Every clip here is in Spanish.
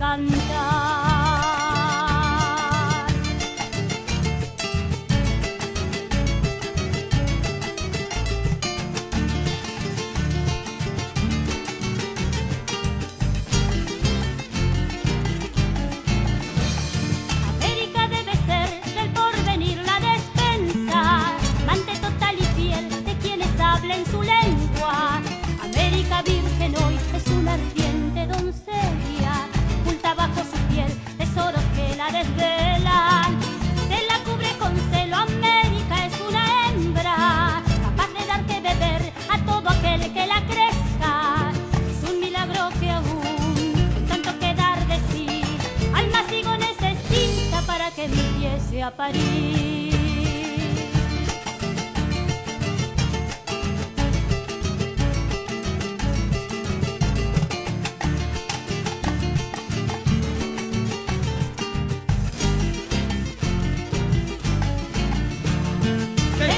cantar. América debe ser del porvenir la despensa, amante total y fiel de quienes hablen su lengua. América virgen hoy es una ardiente doncella, oculta bajo su piel tesoros que la desvelan. Se la cubre con celo, América es una hembra, capaz de dar que beber a todo aquel que la crezca. Es un milagro que aún tanto que dar de sí, al macigo necesita para que empiece a parir.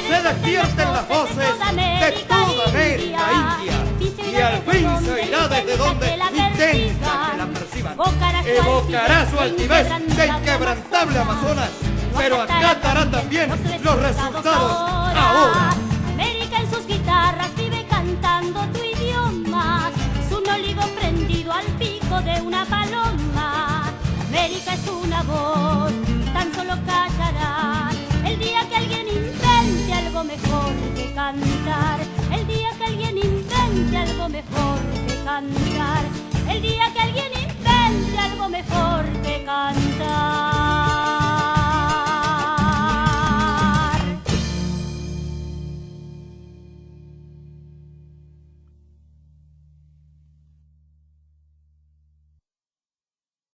Se despierten las voces de toda América India, y al fin se irá desde donde intenta que la perciban. Evocará su altivez de inquebrantable Amazonas, pero acatará también los resultados ahora. América en sus guitarras vive cantando tu idioma, es un olivo prendido al pico de una paloma. América es una voz, tan solo callará el día que alguien invente algo mejor que cantar. El día que alguien invente algo mejor que cantar. El día que alguien invente algo mejor que cantar.